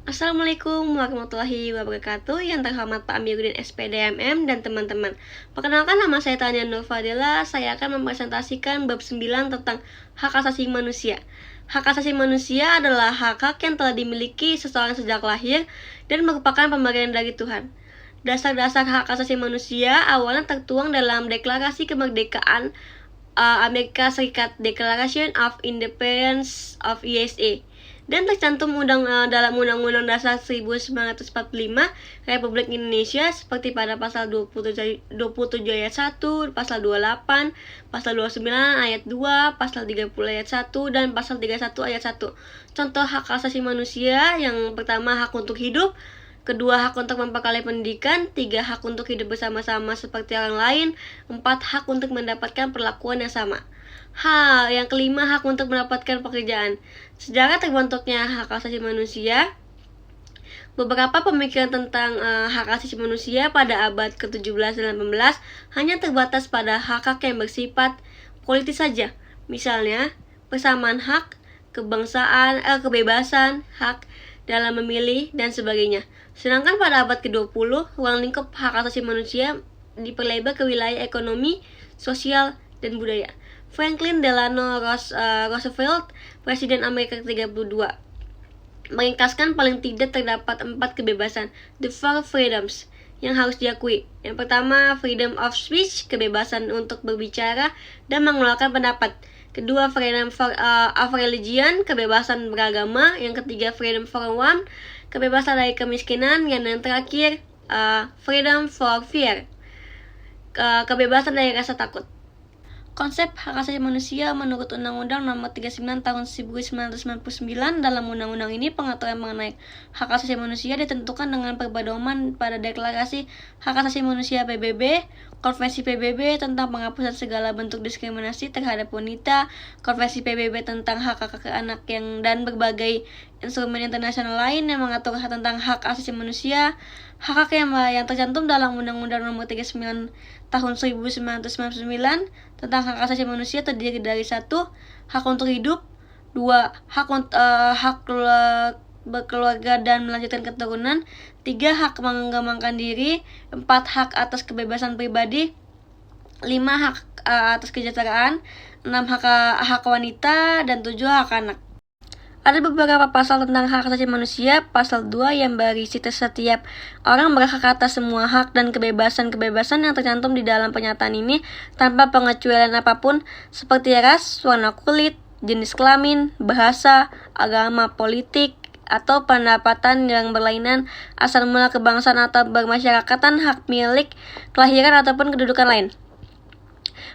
Assalamualaikum warahmatullahi wabarakatuh. Yang terhormat Pak Amiruddin SPDMM dan teman-teman. Perkenalkan, nama saya Tania Nur Fadila. Saya akan mempresentasikan bab 9 tentang hak asasi manusia. Hak asasi manusia adalah hak-hak yang telah dimiliki seseorang sejak lahir dan merupakan pemberian dari Tuhan. Dasar-dasar hak asasi manusia awalnya tertuang dalam Deklarasi Kemerdekaan Amerika Serikat, Declaration of Independence of USA, dan tercantum dalam Undang-Undang Dasar 1945 Republik Indonesia seperti pada pasal 27 ayat 1, pasal 28, pasal 29 ayat 2, pasal 30 ayat 1, dan pasal 31 ayat 1. Contoh hak asasi manusia: yang pertama, hak untuk hidup; kedua, hak untuk memperoleh pendidikan; tiga, hak untuk hidup bersama-sama seperti orang lain; empat, hak untuk mendapatkan perlakuan yang sama. Yang kelima, hak untuk mendapatkan pekerjaan. Sejarah terbentuknya hak asasi manusia. Beberapa pemikiran tentang hak asasi manusia pada abad ke-17 dan 18 hanya terbatas pada hak-hak yang bersifat politis saja. Misalnya, persamaan hak, kebebasan, hak dalam memilih, dan sebagainya. Sedangkan pada abad ke-20, ruang lingkup hak asasi manusia diperlebar ke wilayah ekonomi, sosial, dan budaya. Franklin Delano Roosevelt, Presiden Amerika ke-32, meringkaskan paling tidak terdapat 4 kebebasan, the 4 freedoms, yang harus diakui. Yang pertama, freedom of speech, kebebasan untuk berbicara dan mengeluarkan pendapat. Kedua, freedom of religion, kebebasan beragama. Yang ketiga, freedom for one, kebebasan dari kemiskinan. Yang terakhir, freedom for fear, kebebasan dari rasa takut. Konsep hak asasi manusia menurut Undang-Undang Nomor 39 Tahun 1999. Dalam undang-undang ini, pengaturan mengenai hak asasi manusia ditentukan dengan pedoman pada Deklarasi Hak Asasi Manusia PBB, Konvensi PBB tentang penghapusan segala bentuk diskriminasi terhadap wanita, Konvensi PBB tentang hak anak dan berbagai instrumen internasional lain yang mengatur tentang hak asasi manusia. Hak-hak yang tercantum dalam Undang-Undang Nomor 39 Tahun 1999 tentang hak asasi manusia terdiri dari 1. Hak untuk hidup; 2. Hak berkeluarga dan melanjutkan keturunan; 3. Hak mengembangkan diri; 4. Hak atas kebebasan pribadi; 5. Hak atas kesejahteraan; 6. Hak wanita; dan 7. Hak anak. Ada beberapa pasal tentang hak asasi manusia. Pasal 2 yang berisi setiap orang berhak atas semua hak dan kebebasan-kebebasan yang tercantum di dalam pernyataan ini tanpa pengecualian apapun, seperti ras, warna kulit, jenis kelamin, bahasa, agama, politik, atau pendapatan yang berlainan, asal mula kebangsaan atau bermasyarakatan, hak milik, kelahiran, ataupun kedudukan lain.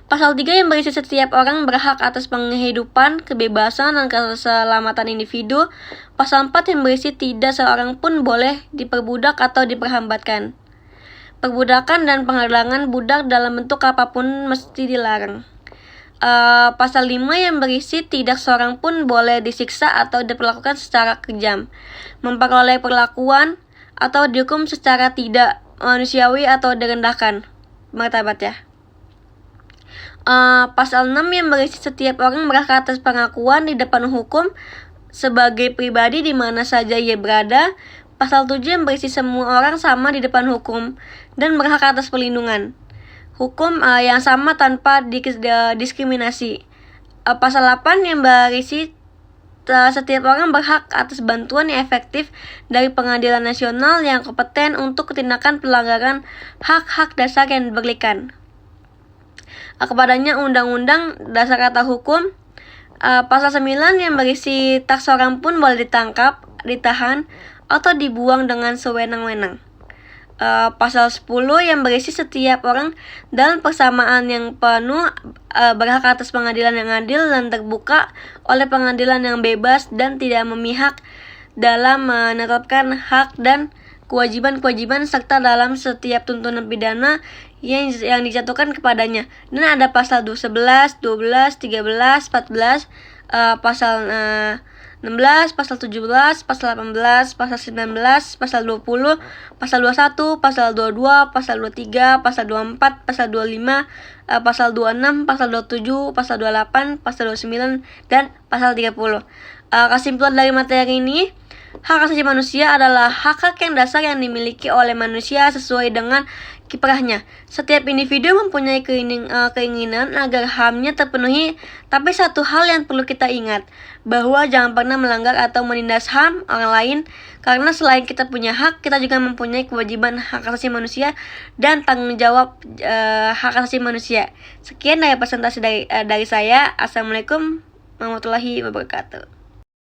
Pasal 3 yang berisi setiap orang berhak atas penghidupan, kebebasan, dan keselamatan individu. Pasal 4 yang berisi tidak seorang pun boleh diperbudak atau diperhambatkan. Perbudakan dan penghalangan budak dalam bentuk apapun mesti dilarang. Pasal 5 yang berisi tidak seorang pun boleh disiksa atau diperlakukan secara kejam, memperoleh perlakuan, atau dihukum secara tidak manusiawi atau direndahkan martabatnya. Pasal 6 yang berisi setiap orang berhak atas pengakuan di depan hukum sebagai pribadi di mana saja ia berada. Pasal 7 yang berisi semua orang sama di depan hukum dan berhak atas perlindungan hukum yang sama tanpa diskriminasi. Pasal 8 yang berisi setiap orang berhak atas bantuan yang efektif dari pengadilan nasional yang kompeten untuk tindakan pelanggaran hak-hak dasar yang diberikan kepadanya Undang-Undang Dasar atau Hukum. Pasal 9 yang berisi tak seorang pun boleh ditangkap, ditahan, atau dibuang dengan sewenang-wenang. Pasal 10 yang berisi setiap orang dalam persamaan yang penuh berhak atas pengadilan yang adil dan terbuka oleh pengadilan yang bebas dan tidak memihak dalam menetapkan hak dan kewajiban-kewajiban serta dalam setiap tuntutan pidana yang dijatuhkan kepadanya. Dan ada pasal 11, 12, 13, 14, pasal 16, pasal 17, pasal 18, pasal 19, pasal 20, pasal 21, pasal 22, pasal 23, pasal 24, pasal 25, pasal 26, pasal 27, pasal 28, pasal 29, dan pasal 30. Kesimpulan dari materi ini, Hak asasi manusia adalah hak-hak yang dasar yang dimiliki oleh manusia sesuai dengan kiprahnya. Setiap individu mempunyai keinginan agar HAM-nya terpenuhi, tapi satu hal yang perlu kita ingat, bahwa jangan pernah melanggar atau menindas HAM orang lain, karena selain kita punya hak, kita juga mempunyai kewajiban hak asasi manusia dan tanggung jawab hak asasi manusia. Sekian dari presentasi dari saya. Assalamualaikum warahmatullahi wabarakatuh.